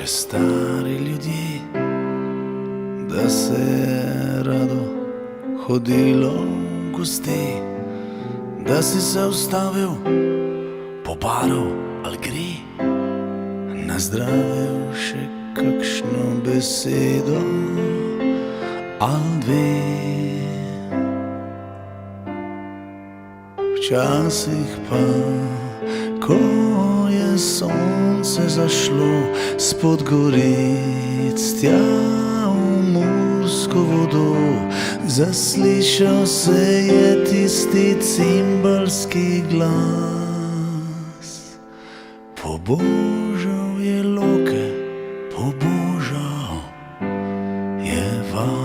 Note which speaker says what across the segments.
Speaker 1: Prestari ljudje, da se je rado hodilo v gosti, da si se ustavil, pobaril ali gre, nazdravil še kakšno besedo ali dve. Včasih pa, ko je sonce zašlo spod goric tja v Mursko vodo, zaslišal se je tisti cimbalski glas. Pobožal je loke, pobožal je vas.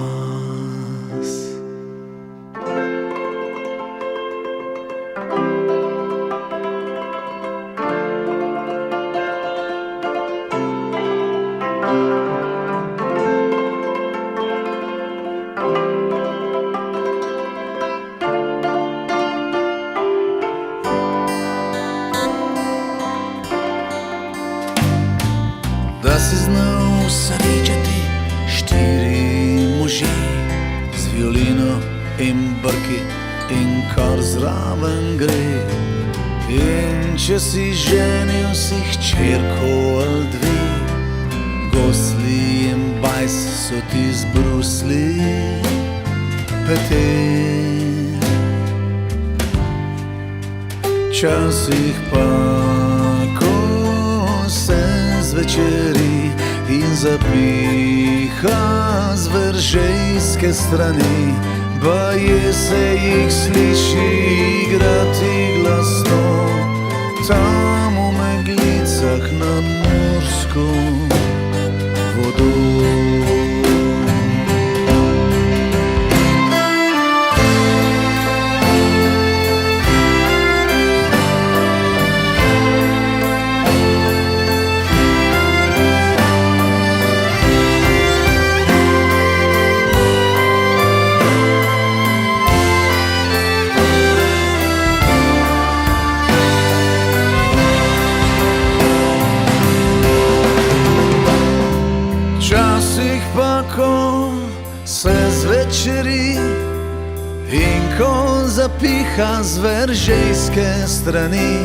Speaker 1: Da si znal srečati štiri može z violino in brki in kar zraven gre. In če si ženil si hčerko ali dve, gosli in bajs so ti zbrusli peter. Včasih pa, ko se zvečeri in zapiha z veržejske strani, baje se jih sliši igrati glasno tam v meglicah nad Mursko vodo. Včasih pa, ko se zvečeri in ko zapiha z veržejske strani,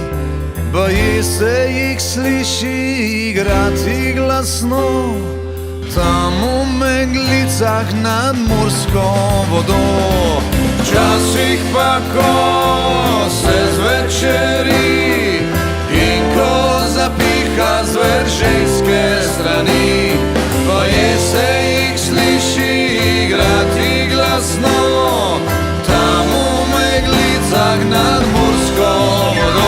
Speaker 1: baje se jih sliši igrati glasno tam v meglicah nad Mursko vodo. Včasih pa, ko se zvečeri in ko zapiha z veržejske strani, baje se jih sliši igrati glasno tam v meglicah nad Mursko vodo.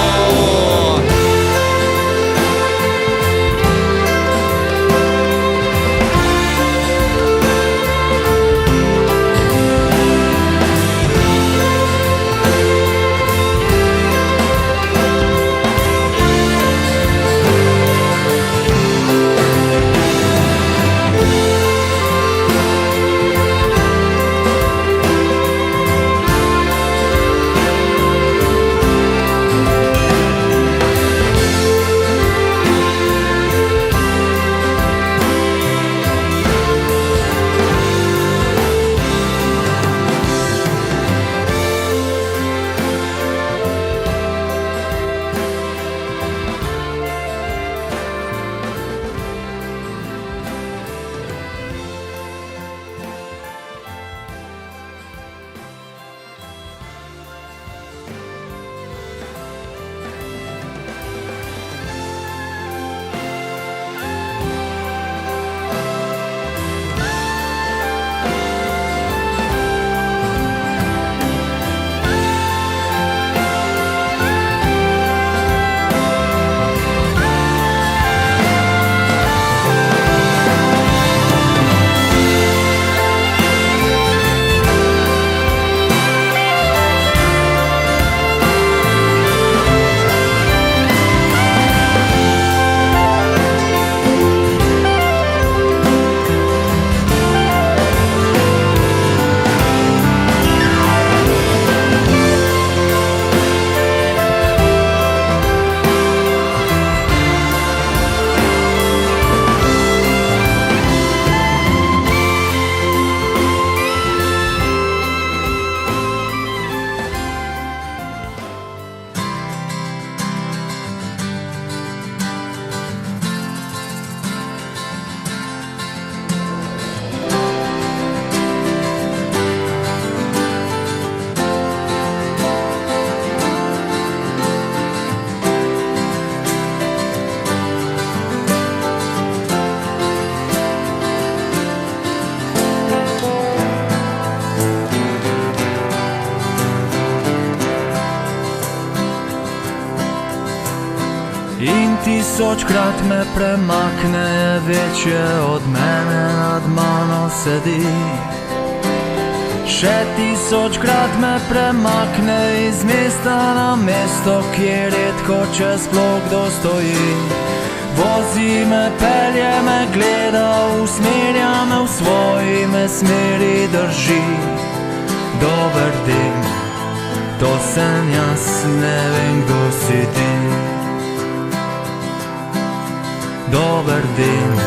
Speaker 2: tisočkrat me premakne, je večje od mene, nad mano sedi. Še tisočkrat me premakne iz mesta na mesto, kjer redko če sploh kdo stoji. Vozi me, pelje me, gleda, usmerja me v svoji me smeri drži. Dober dan, to sem jaz, ne vem, kdo si ti. Dober dan,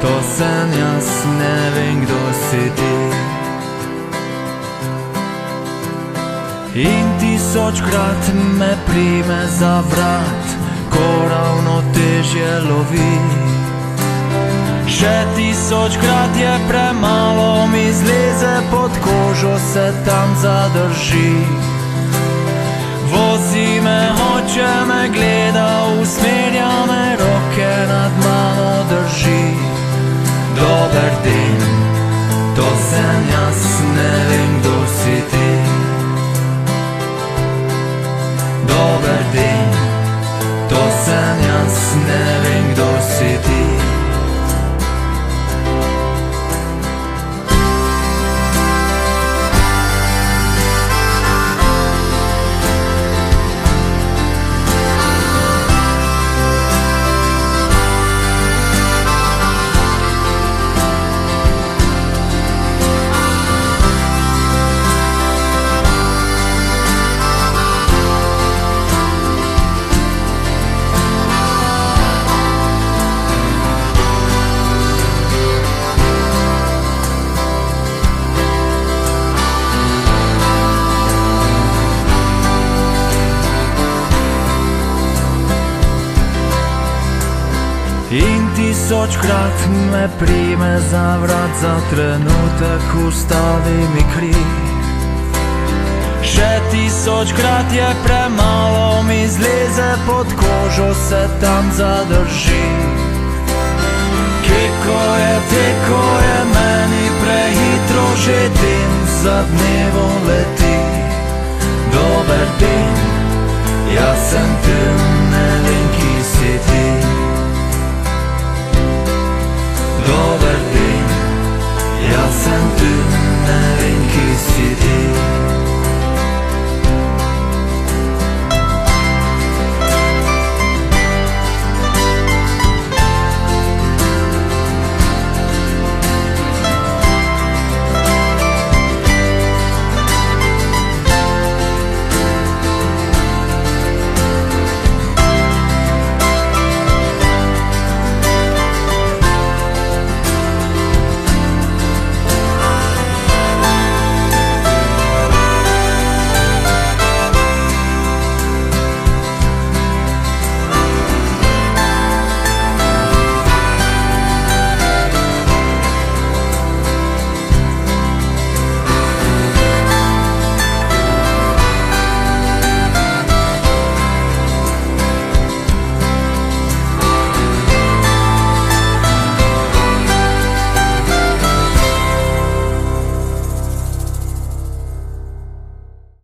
Speaker 2: to sem jaz, ne vem, kdo si ti. In tisočkrat me prime za vrat, ko ravnotežje lovi. Še tisočkrat je premalo, mi zleze pod kožo, se tam zadrži. Vozi me, hoče me, gleda, usmerja me, roke nad mano drži. Dober dan, to sem jaz, ne vem, kdo si ti. Dober dan, to sem jaz, ne vem, kdo si ti. In tisočkrat me prime za vrat, za trenutek ustavi mi kri. Še tisočkrat je premalo, mi zleze pod kožo, se tam zadrži. Keko je, teko je meni prehitro, že dan za dnem